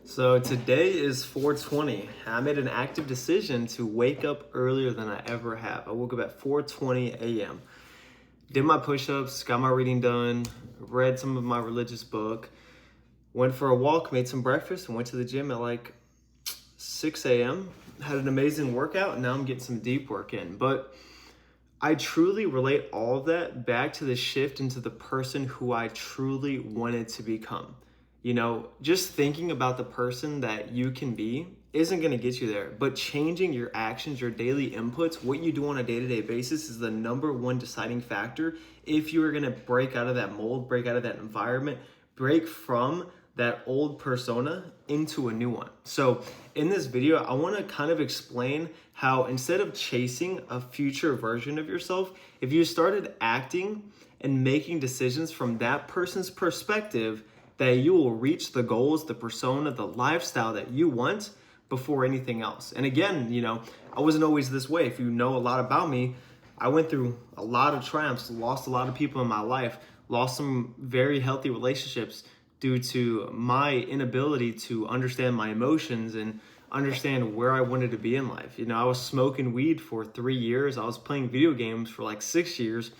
So today is 4:20. I made an active decision to wake up earlier than I ever have. I woke up at 4:20 a.m. Did my push-ups, got my reading done, read some of my religious book, went for a walk, made some breakfast, and went to the gym at like 6 a.m. Had an amazing workout, and now I'm getting some deep work in. But I truly relate all of that back to the shift into the person who I truly wanted to become. Just thinking about the person that you can be isn't going to get you there, but changing your actions, your daily inputs, what you do on a day-to-day basis is the number one deciding factor if you are going to break out of that mold, break out of that environment, break from that old persona into a new one. So in this video, I want to kind of explain how instead of chasing a future version of yourself, if you started acting and making decisions from that person's perspective, that you will reach the goals, the persona, the lifestyle that you want before anything else. And again, I wasn't always this way. If you know a lot about me, I went through a lot of triumphs, lost a lot of people in my life, lost some very healthy relationships due to my inability to understand my emotions and understand where I wanted to be in life. I was smoking weed for 3 years. I was playing video games for like 6 years,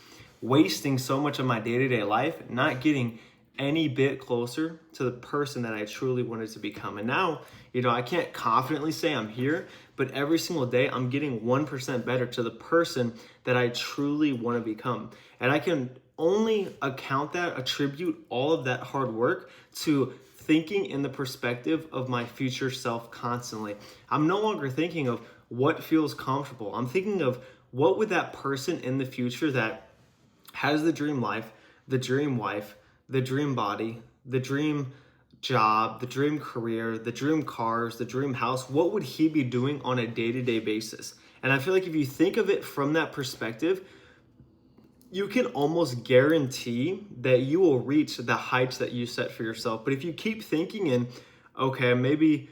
wasting so much of my day-to-day life, not getting any bit closer to the person that I truly wanted to become. And now, I can't confidently say I'm here, but every single day I'm getting 1% better to the person that I truly want to become. And I can only attribute all of that hard work to thinking in the perspective of my future self constantly. I'm no longer thinking of what feels comfortable. I'm thinking of what would that person in the future that has the dream life, the dream wife, the dream body, the dream job, the dream career, the dream cars, the dream house, what would he be doing on a day-to-day basis? And I feel like if you think of it from that perspective, you can almost guarantee that you will reach the heights that you set for yourself. But if you keep thinking in, okay, maybe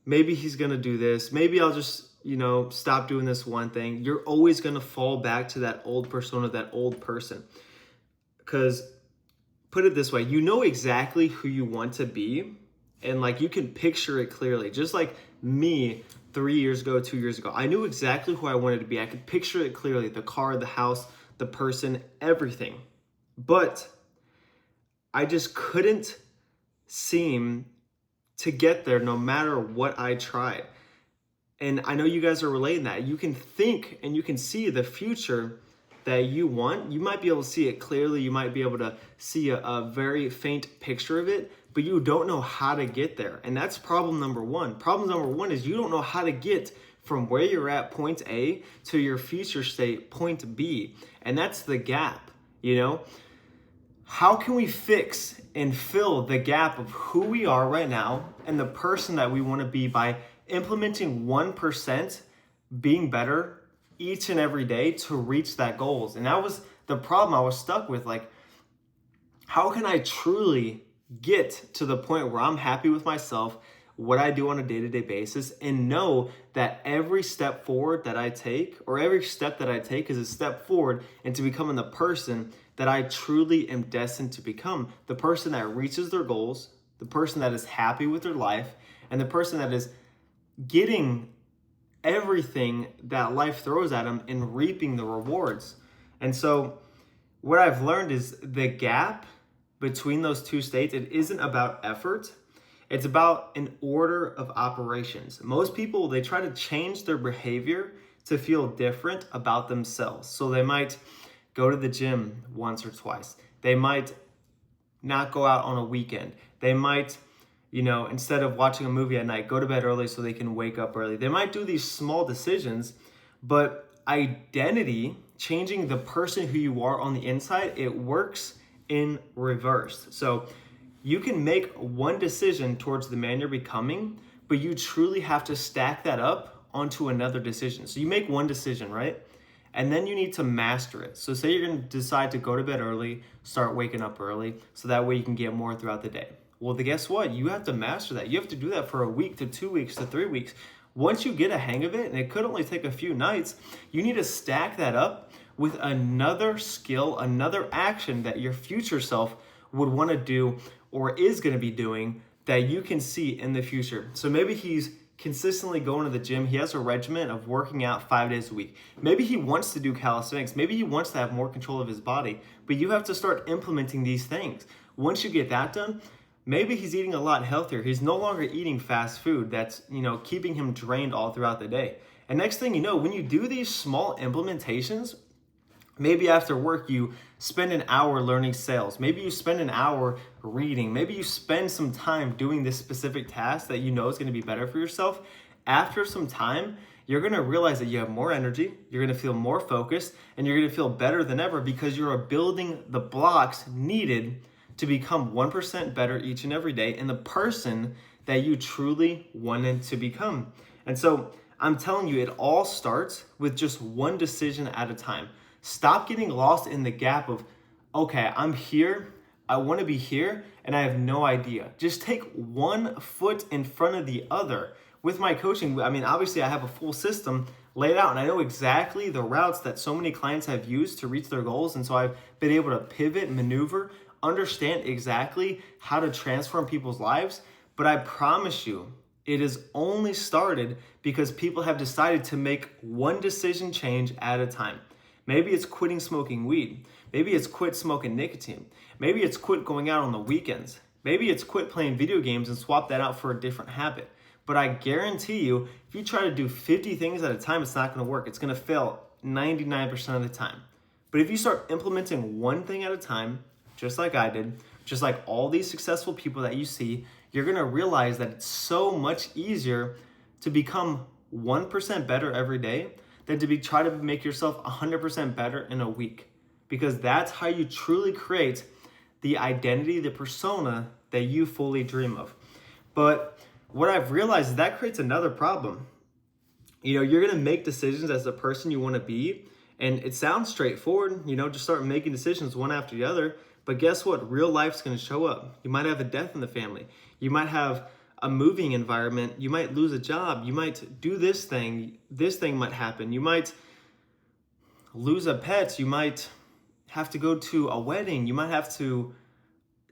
he's gonna do this, maybe I'll just, stop doing this one thing, you're always gonna fall back to that old persona, that old person. Because put it this way, you know exactly who you want to be, and you can picture it clearly. Just like me 3 years ago, 2 years ago, I knew exactly who I wanted to be. I could picture it clearly, the car, the house, the person, everything. But I just couldn't seem to get there no matter what I tried. And I know you guys are relating that. You can think and you can see the future that you want. You might be able to see it clearly. You might be able to see a very faint picture of it, but you don't know how to get there. And that's problem number one. Problem number one is you don't know how to get from where you're at, point A, to your future state, point B. And that's the gap, How can we fix and fill the gap of who we are right now and the person that we want to be by implementing 1% being better each and every day to reach that goals? And that was the problem I was stuck with. How can I truly get to the point where I'm happy with myself, what I do on a day-to-day basis, and know that every step forward that I take, or every step that I take, is a step forward into becoming the person that I truly am destined to become, the person that reaches their goals, the person that is happy with their life, and the person that is getting everything that life throws at them and reaping the rewards. And so what I've learned is the gap between those two states, it isn't about effort. It's about an order of operations. Most people, they try to change their behavior to feel different about themselves. So they might go to the gym once or twice. They might not go out on a weekend. They might instead of watching a movie at night, go to bed early so they can wake up early. They might do these small decisions, but identity, changing the person who you are on the inside, it works in reverse. So you can make one decision towards the man you're becoming, but you truly have to stack that up onto another decision. So you make one decision, right? And then you need to master it. So say you're going to decide to go to bed early, start waking up early, so that way you can get more throughout the day. Well, guess what? You have to master that. You have to do that for a week to 2 weeks to 3 weeks. Once you get a hang of it, and it could only take a few nights, you need to stack that up with another skill, another action that your future self would want to do or is going to be doing that you can see in the future. So maybe he's consistently going to the gym. He has a regimen of working out 5 days a week. Maybe he wants to do calisthenics. Maybe he wants to have more control of his body, but you have to start implementing these things. Once you get that done, maybe he's eating a lot healthier. He's no longer eating fast food that's, keeping him drained all throughout the day. And next thing you know, when you do these small implementations, maybe after work you spend an hour learning sales. Maybe you spend an hour reading. Maybe you spend some time doing this specific task that you know is going to be better for yourself. After some time, you're going to realize that you have more energy, you're going to feel more focused, and you're going to feel better than ever because you're building the blocks needed to become 1% better each and every day in the person that you truly wanted to become. And so I'm telling you, it all starts with just one decision at a time. Stop getting lost in the gap of, okay, I'm here, I want to be here, and I have no idea. Just take one foot in front of the other. With my coaching, obviously I have a full system laid out, and I know exactly the routes that so many clients have used to reach their goals, and so I've been able to pivot, maneuver, understand exactly how to transform people's lives. But I promise you, it is only started because people have decided to make one decision change at a time. Maybe it's quitting smoking weed. Maybe it's quit smoking nicotine. Maybe it's quit going out on the weekends. Maybe it's quit playing video games and swap that out for a different habit. But I guarantee you, if you try to do 50 things at a time, it's not going to work. It's going to fail 99% of the time. But if you start implementing one thing at a time, just like I did, just like all these successful people that you see, you're going to realize that it's so much easier to become 1% better every day than to try to make yourself 100% better in a week. Because that's how you truly create the identity, the persona that you fully dream of. But what I've realized is that creates another problem. You're going to make decisions as the person you want to be. And it sounds straightforward, just start making decisions one after the other. But guess what? Real life's going to show up. You might have a death in the family. You might have a moving environment. You might lose a job. You might do this thing. This thing might happen. You might lose a pet. You might have to go to a wedding. You might have to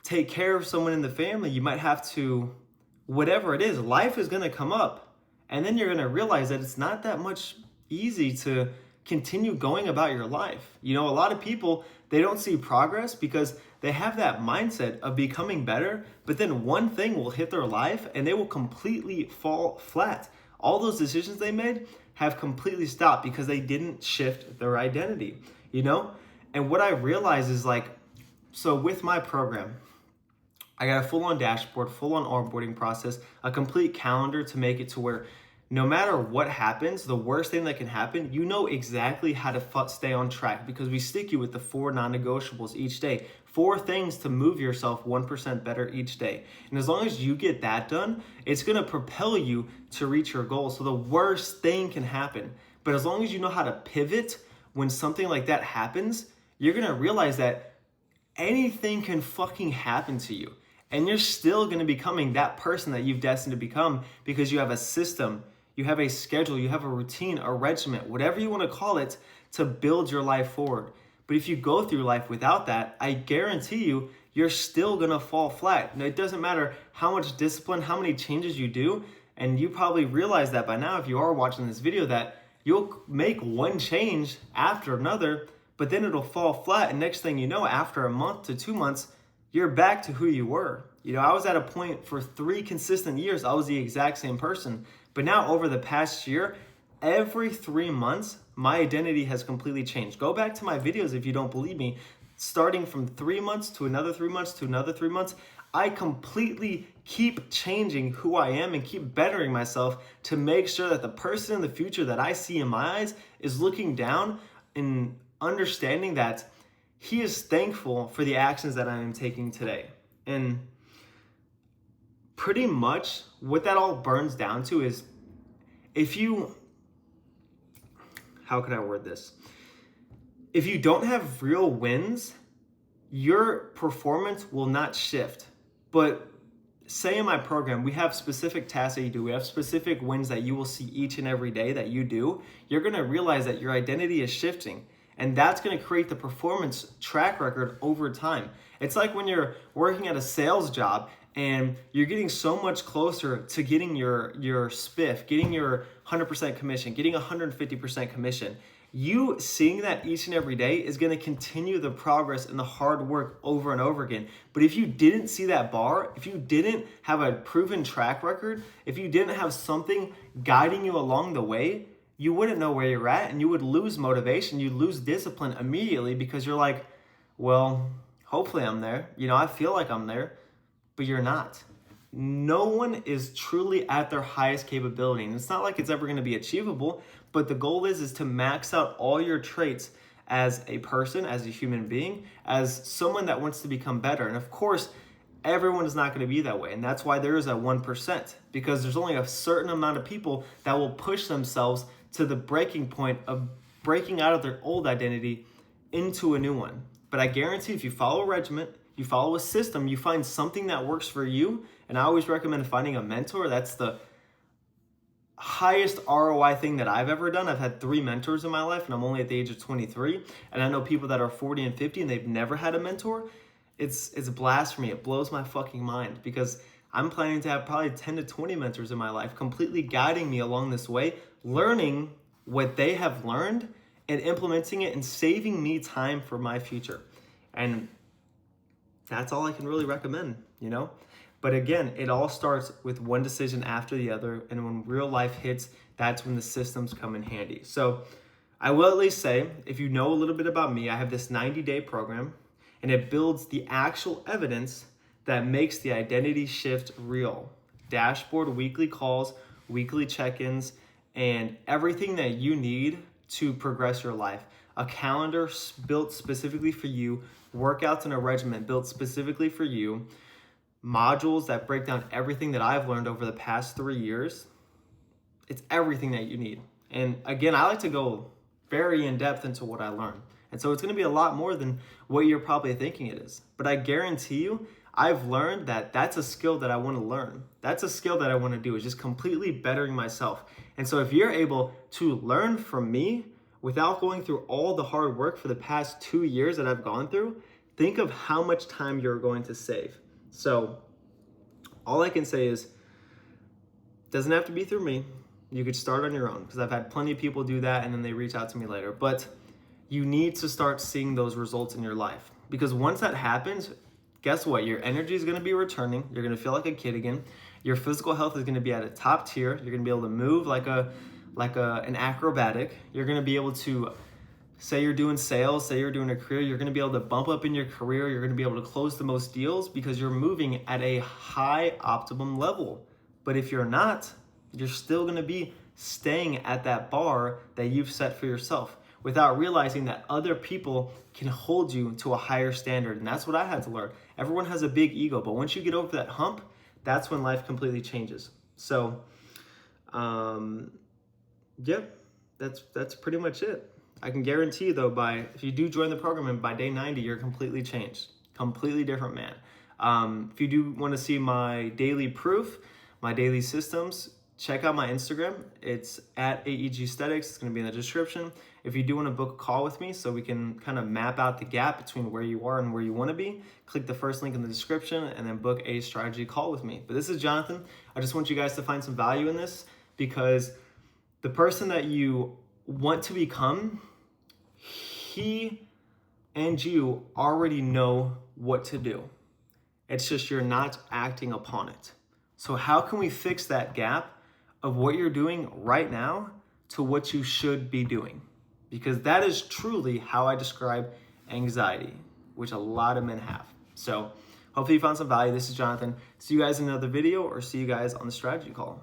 take care of someone in the family. You might have to, whatever it is, life is going to come up. And then you're going to realize that it's not that much easy to continue going about your life. A lot of people, they don't see progress because they have that mindset of becoming better, but then one thing will hit their life and they will completely fall flat. All those decisions they made have completely stopped because they didn't shift their identity, And what I realized is so with my program, I got a full-on dashboard, full-on onboarding process, a complete calendar to make it to where no matter what happens, the worst thing that can happen, you know exactly how to stay on track because we stick you with the 4 non-negotiables each day. 4 things to move yourself 1% better each day. And as long as you get that done, it's going to propel you to reach your goal. So the worst thing can happen. But as long as you know how to pivot when something like that happens, you're going to realize that anything can fucking happen to you. And you're still going to be becoming that person that you've destined to become because you have a system, you have a schedule, you have a routine, a regimen, whatever you want to call it, to build your life forward. But if you go through life without that, I guarantee you, you're still going to fall flat. Now, it doesn't matter how much discipline, how many changes you do, and you probably realize that by now if you are watching this video that you'll make one change after another, but then it'll fall flat. And next thing you know, after a month to 2 months, you're back to who you were. I was at a point for 3 consistent years, I was the exact same person. But now over the past year, every 3 months, my identity has completely changed. Go back to my videos if you don't believe me. Starting from 3 months to another 3 months to another 3 months, I completely keep changing who I am and keep bettering myself to make sure that the person in the future that I see in my eyes is looking down and understanding that he is thankful for the actions that I am taking today. And pretty much what that all burns down to is how can I word this? If you don't have real wins, your performance will not shift. But say in my program, we have specific tasks that you do. We have specific wins that you will see each and every day that you do. You're going to realize that your identity is shifting. And that's going to create the performance track record over time. It's like when you're working at a sales job and you're getting so much closer to getting your spiff, getting your 100% commission, getting 150% commission. You seeing that each and every day is going to continue the progress and the hard work over and over again. But if you didn't see that bar, if you didn't have a proven track record, if you didn't have something guiding you along the way, you wouldn't know where you're at, and you would lose motivation. You'd lose discipline immediately because you're like, well, hopefully I'm there. I feel like I'm there, but you're not. No one is truly at their highest capability. And it's not like it's ever going to be achievable, but the goal is to max out all your traits as a person, as a human being, as someone that wants to become better. And of course, everyone is not going to be that way. And that's why there is a 1%, because there's only a certain amount of people that will push themselves to the breaking point of breaking out of their old identity into a new one. But I guarantee if you follow a regiment, you follow a system, you find something that works for you. And I always recommend finding a mentor. That's the highest ROI thing that I've ever done. I've had 3 mentors in my life, and I'm only at the age of 23. And I know people that are 40 and 50 and they've never had a mentor. It's blasphemy. It blows my fucking mind, because I'm planning to have probably 10 to 20 mentors in my life, completely guiding me along this way, learning what they have learned and implementing it and saving me time for my future. And that's all I can really recommend, But again, it all starts with one decision after the other. And when real life hits, that's when the systems come in handy. So I will at least say, if you know a little bit about me, I have this 90-day program, and it builds the actual evidence that makes the identity shift real. Dashboard, weekly calls, weekly check-ins, and everything that you need to progress your life. A calendar built specifically for you, workouts and a regimen built specifically for you, modules that break down everything that I've learned over the past 3 years. It's everything that you need. And again, I like to go very in depth into what I learned. And so it's going to be a lot more than what you're probably thinking it is. But I guarantee you, I've learned that that's a skill that I want to learn. That's a skill that I want to do, is just completely bettering myself. And so if you're able to learn from me without going through all the hard work for the past 2 years that I've gone through, think of how much time you're going to save. So all I can say is, it doesn't have to be through me. You could start on your own, because I've had plenty of people do that and then they reach out to me later. But you need to start seeing those results in your life, because once that happens, guess what? Your energy is going to be returning. You're going to feel like a kid again. Your physical health is going to be at a top tier. You're going to be able to move like an acrobatic. You're going to be able to, say you're doing sales, say you're doing a career, you're going to be able to bump up in your career. You're going to be able to close the most deals because you're moving at a high optimum level. But if you're not, you're still going to be staying at that bar that you've set for yourself, without realizing that other people can hold you to a higher standard. And that's what I had to learn. Everyone has a big ego, but once you get over that hump, that's when life completely changes. So, that's pretty much it. I can guarantee you, though, if you do join the program, and by day 90, you're completely changed, completely different man. If you do want to see my daily proof, my daily systems, check out my Instagram. It's at AEG Aesthetics. It's going to be in the description. If you do want to book a call with me so we can kind of map out the gap between where you are and where you want to be, click the first link in the description and then book a strategy call with me. But this is Jonathan. I just want you guys to find some value in this, because the person that you want to become, he and you already know what to do. It's just you're not acting upon it. So how can we fix that gap of what you're doing right now to what you should be doing? Because that is truly how I describe anxiety, which a lot of men have. So hopefully you found some value. This is Jonathan. See you guys in another video, or see you guys on the strategy call.